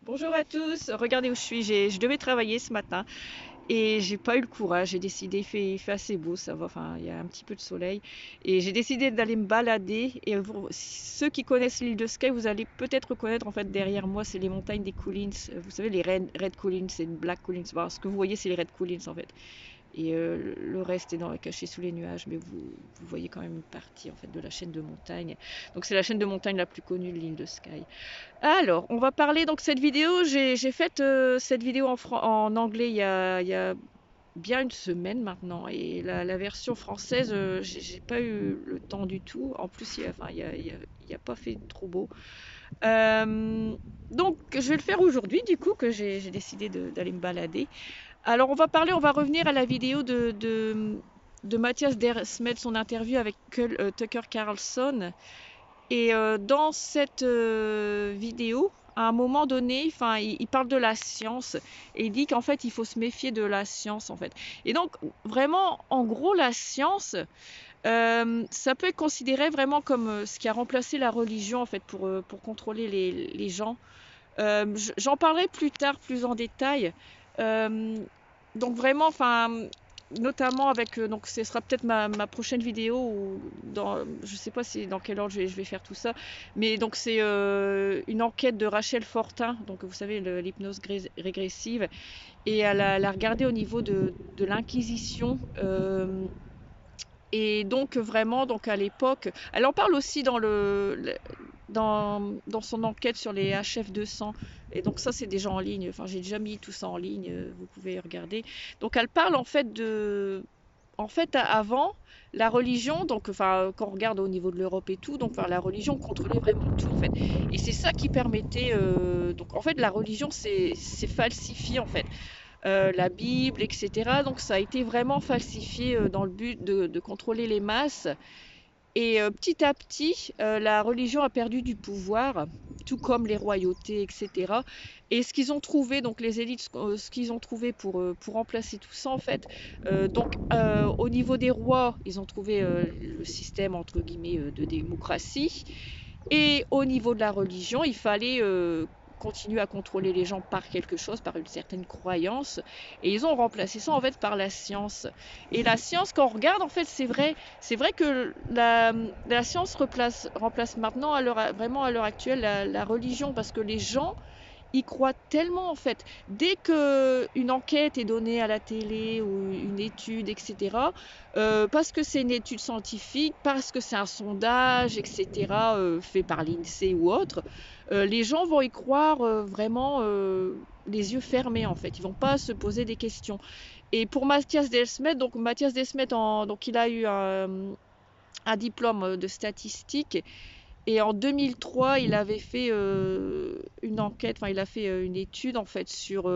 Bonjour à tous, regardez où je suis, je devais travailler ce matin et j'ai pas eu le courage, j'ai décidé, il fait assez beau, ça va, enfin il y a un petit peu de soleil et j'ai décidé d'aller me balader et ceux qui connaissent l'île de Skye, vous allez peut-être reconnaître en fait derrière moi, c'est les montagnes des Collins, vous savez les Red Collins et Black Collins, voilà, ce que vous voyez c'est les Red Collins en fait. Et le reste est caché sous les nuages, mais vous voyez quand même une partie en fait de la chaîne de montagnes. Donc c'est la chaîne de montagnes la plus connue de l'île de Skye. Alors, on va parler donc cette vidéo. J'ai fait cette vidéo en anglais il y a bien une semaine maintenant. Et la version française, j'ai pas eu le temps du tout. En plus, il y a pas fait trop beau. Euh, donc, je vais le faire aujourd'hui, du coup, que j'ai décidé d'aller me balader. Alors, on va revenir à la vidéo de Mathias Dersmet, son interview avec Tucker Carlson. Et dans cette vidéo, à un moment donné, enfin, il parle de la science et il dit qu'en fait, il faut se méfier de la science, en fait. Et donc, vraiment, en gros, la science, ça peut être considéré vraiment comme ce qui a remplacé la religion, en fait, pour contrôler les gens. J'en parlerai plus tard, plus en détail. Euh, donc vraiment, enfin, notamment avec, donc ce sera peut-être ma prochaine vidéo ou je sais pas si dans quel ordre je vais faire tout ça, mais donc c'est une enquête de Rachel Fortin, donc vous savez l'hypnose régressive, et elle a regardé au niveau de l'Inquisition. Et donc vraiment, donc à l'époque, elle en parle aussi dans son enquête sur les HF 200. Et donc ça, c'est déjà en ligne. Enfin, j'ai déjà mis tout ça en ligne. Vous pouvez regarder. Donc elle parle en fait avant, la religion. Donc, enfin, quand on regarde au niveau de l'Europe et tout, donc, enfin, la religion contrôlait vraiment tout en fait. Et c'est ça qui permettait. Donc, en fait, la religion, c'est falsifié en fait la Bible, etc. Donc ça a été vraiment falsifié dans le but de contrôler les masses. Et petit à petit, la religion a perdu du pouvoir, tout comme les royautés, etc. Et ce qu'ils ont trouvé, donc les élites, ce qu'ils ont trouvé pour remplacer tout ça, en fait, au niveau des rois, ils ont trouvé le système, entre guillemets, de démocratie. Et au niveau de la religion, il fallait continuer à contrôler les gens par quelque chose, par une certaine croyance. Et ils ont remplacé ça en fait par la science. Et la science, quand on regarde, en fait, c'est vrai que la science remplace maintenant, vraiment à l'heure actuelle, la religion, parce que les gens ils croient tellement en fait. Dès que une enquête est donnée à la télé ou une étude, etc., parce que c'est une étude scientifique, parce que c'est un sondage, etc., fait par l'INSEE ou autre, les gens vont y croire vraiment les yeux fermés en fait. Ils vont pas se poser des questions. Et pour Mathias Desmet, donc Mathias Desmet, donc il a eu un diplôme de statistique et en 2003, il avait fait une enquête, enfin il a fait une étude en fait sur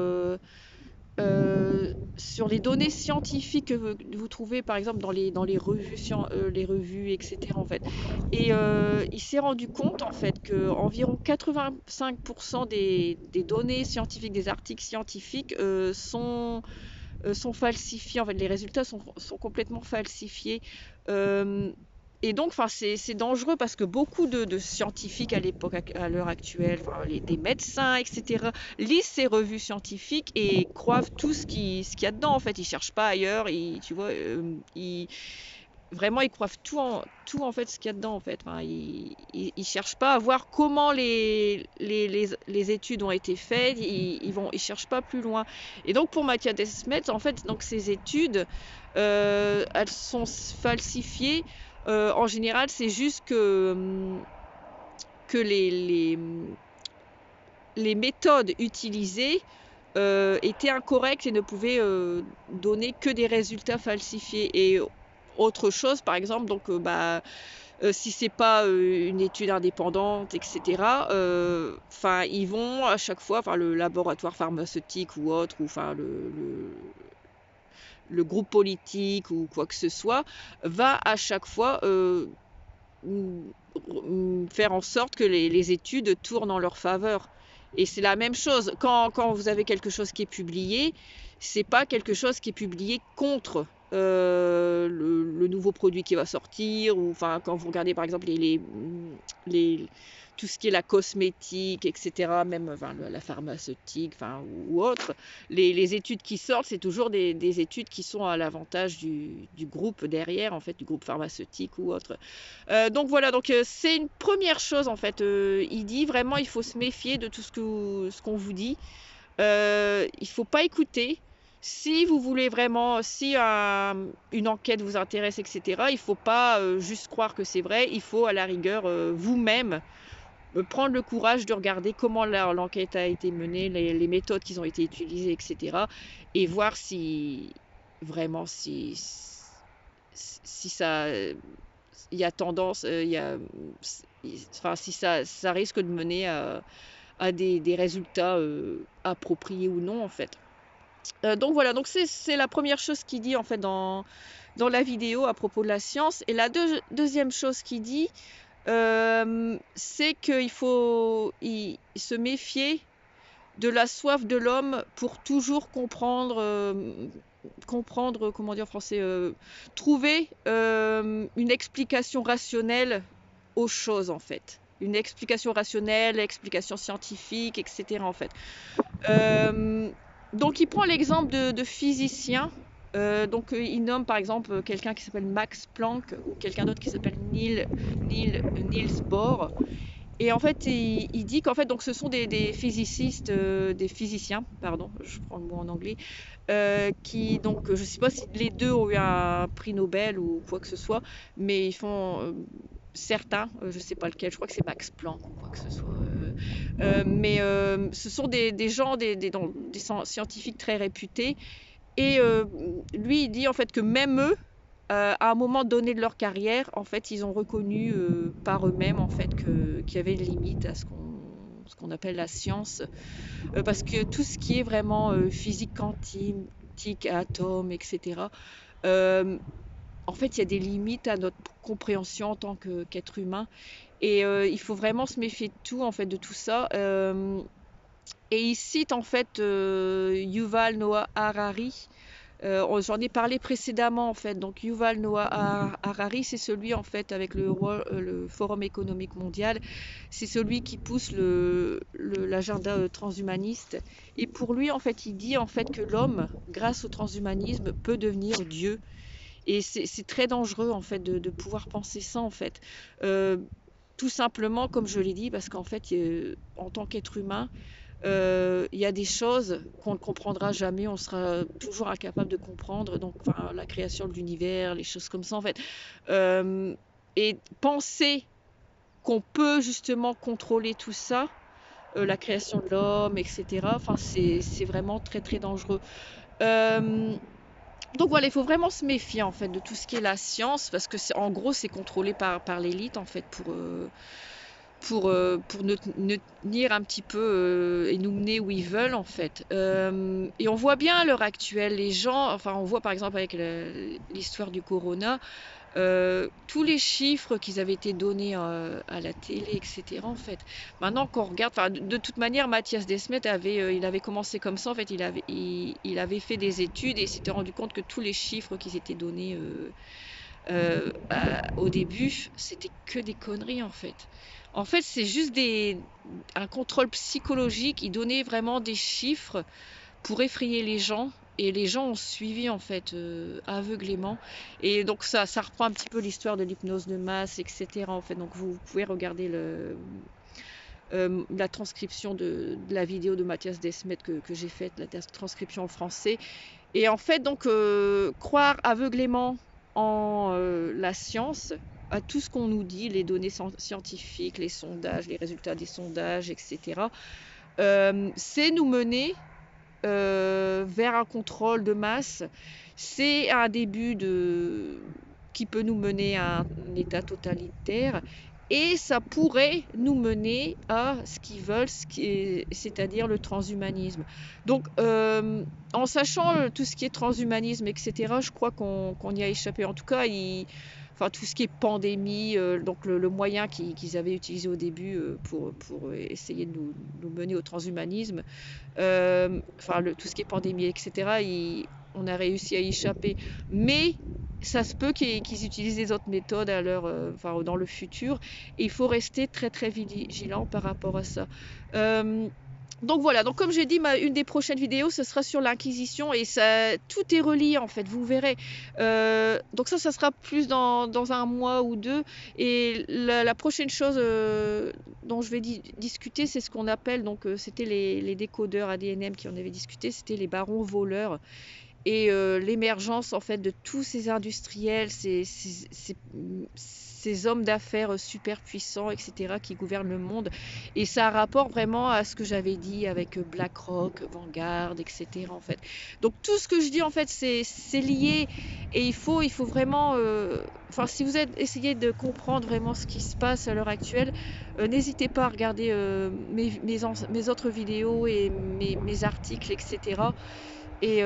les données scientifiques que vous trouvez par exemple dans les revues, etc. En fait. Et il s'est rendu compte en fait que environ 85% des données scientifiques, des articles scientifiques sont falsifiés. En fait, les résultats sont complètement falsifiés. Euh, et donc, enfin, c'est dangereux parce que beaucoup de scientifiques à l'époque, à l'heure actuelle, enfin, des médecins, etc., lisent ces revues scientifiques et croient tout ce qu'il y a dedans. En fait, ils cherchent pas ailleurs. Tu vois, vraiment, ils croient tout en fait ce qu'il y a dedans. En fait, enfin, ils cherchent pas à voir comment les études ont été faites. Ils cherchent pas plus loin. Et donc, pour Mathias Desmet, en fait, donc ces études, elles sont falsifiées. En général, c'est juste que les méthodes utilisées étaient incorrectes et ne pouvaient donner que des résultats falsifiés. Et autre chose, par exemple, donc si c'est pas une étude indépendante, etc. Enfin, ils vont à chaque fois, enfin le laboratoire pharmaceutique ou autre, ou enfin le groupe politique ou quoi que ce soit, va à chaque fois faire en sorte que les études tournent en leur faveur. Et c'est la même chose. Quand vous avez quelque chose qui est publié, c'est pas quelque chose qui est publié contre le nouveau produit qui va sortir, ou enfin quand vous regardez par exemple les, tout ce qui est la cosmétique, etc., même enfin, la pharmaceutique, enfin, ou autre, les études qui sortent, c'est toujours des études qui sont à l'avantage du groupe derrière, en fait, du groupe pharmaceutique ou autre. Donc voilà, donc c'est une première chose en fait. Il dit vraiment, il faut se méfier de tout ce qu'on vous dit. Il faut pas écouter. Si vous voulez vraiment, si une enquête vous intéresse, etc., il faut pas juste croire que c'est vrai. Il faut à la rigueur vous-même prendre le courage de regarder comment l'enquête a été menée, les méthodes qui ont été utilisées, etc. Et voir si vraiment si ça il y a tendance, enfin si ça risque de mener à des résultats appropriés ou non en fait. Donc voilà, donc c'est la première chose qu'il dit en fait dans la vidéo à propos de la science. Et la deuxième chose qu'il dit, c'est qu'il faut se méfier de la soif de l'homme pour toujours comprendre, comment dire en français, trouver une explication rationnelle aux choses en fait. Une explication rationnelle, explication scientifique, etc. en fait. Donc il prend l'exemple de physiciens. Donc il nomme par exemple quelqu'un qui s'appelle Max Planck ou quelqu'un d'autre qui s'appelle Niels Bohr. Et en fait, il dit qu'en fait, donc, ce sont des physicists, des physiciens, pardon, je prends le mot en anglais, qui, donc, je ne sais pas si les deux ont eu un prix Nobel ou quoi que ce soit, mais ils font certains, je ne sais pas lequel, je crois que c'est Max Planck ou quoi que ce soit. Mais ce sont des gens, des scientifiques très réputés. Et lui, il dit en fait que même eux, à un moment donné de leur carrière, en fait, ils ont reconnu par eux-mêmes en fait qu'il y avait une limite à ce qu'on appelle la science, parce que tout ce qui est vraiment physique quantique, atomes, etc. euh, En fait, il y a des limites à notre compréhension en tant qu'être humain, et il faut vraiment se méfier de tout en fait, de tout ça. Et il cite en fait Yuval Noah Harari. J'en ai parlé précédemment en fait. Donc Yuval Noah Harari, c'est celui en fait avec le Forum économique mondial, c'est celui qui pousse l'agenda transhumaniste. Et pour lui en fait, il dit en fait que l'homme, grâce au transhumanisme, peut devenir Dieu. Et c'est très dangereux en fait de pouvoir penser ça en fait. Euh, Tout simplement, comme je l'ai dit, parce qu'en fait, en tant qu'être humain, il y a des choses qu'on ne comprendra jamais, on sera toujours incapable de comprendre, donc enfin, la création de l'univers, les choses comme ça en fait. Euh, et penser qu'on peut justement contrôler tout ça, la création de l'homme, etc., enfin, c'est vraiment très très dangereux. Euh, donc voilà, il faut vraiment se méfier en fait de tout ce qui est la science, parce que en gros c'est contrôlé par l'élite en fait pour nous tenir un petit peu et nous mener où ils veulent en fait. Et on voit bien à l'heure actuelle, les gens, enfin on voit par exemple avec l'histoire du corona, tous les chiffres qui avaient été donnés à la télé, etc. En fait, maintenant qu'on regarde, enfin de toute manière, Mathias Desmet il avait commencé comme ça. En fait, il avait fait des études et il s'était rendu compte que tous les chiffres qui étaient donnés au début, c'était que des conneries en fait. En fait, c'est juste un contrôle psychologique. Il donnait vraiment des chiffres pour effrayer les gens. Et les gens ont suivi en fait aveuglément. Et donc ça reprend un petit peu l'histoire de l'hypnose de masse, etc. En fait, donc vous pouvez regarder la transcription de la vidéo de Mathias Desmet que j'ai faite, la transcription en français. Et en fait, donc croire aveuglément en la science, à tout ce qu'on nous dit, les données scientifiques, les sondages, les résultats des sondages, etc., c'est nous mener vers un contrôle de masse. C'est un début qui peut nous mener à un état totalitaire. Et ça pourrait nous mener à ce qu'ils veulent, c'est-à-dire le transhumanisme. Donc, en sachant tout ce qui est transhumanisme, etc., je crois qu'on y a échappé. En tout cas, enfin, tout ce qui est pandémie, donc le moyen qu'ils avaient utilisé au début pour essayer de nous mener au transhumanisme, enfin tout ce qui est pandémie, etc., on a réussi à y échapper. Mais ça se peut qu'ils utilisent des autres méthodes à enfin, dans le futur. Et il faut rester très très vigilant par rapport à ça. Donc voilà, donc comme j'ai dit, une des prochaines vidéos, ce sera sur l'Inquisition et ça, tout est relié en fait, vous verrez. Donc ça sera plus dans un mois ou deux. Et la prochaine chose dont je vais discuter, c'est ce qu'on appelle, donc c'était les décodeurs ADNM qui en avaient discuté, c'était les barons voleurs. Et l'émergence en fait de tous ces industriels, ces hommes d'affaires super puissants, etc., qui gouvernent le monde. Et ça rapporte vraiment à ce que j'avais dit avec BlackRock, Vanguard, etc., en fait. Donc tout ce que je dis en fait c'est lié et il faut vraiment, enfin si vous essayez de comprendre vraiment ce qui se passe à l'heure actuelle, n'hésitez pas à regarder mes autres vidéos et mes articles, etc. Et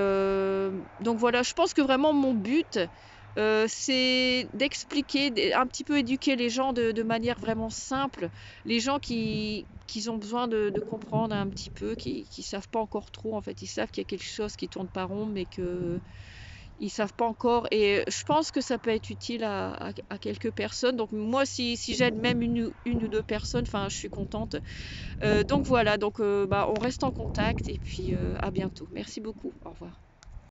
donc voilà, je pense que vraiment mon but, c'est d'expliquer, un petit peu éduquer les gens de manière vraiment simple, les gens qui ont besoin de comprendre un petit peu, qui savent pas encore trop en fait, ils savent qu'il y a quelque chose qui tourne pas rond, mais que ils savent pas encore. Et je pense que ça peut être utile à quelques personnes. Donc moi, si j'aide même une ou deux personnes, enfin, je suis contente. Donc voilà, donc on reste en contact et puis à bientôt. Merci beaucoup. Au revoir.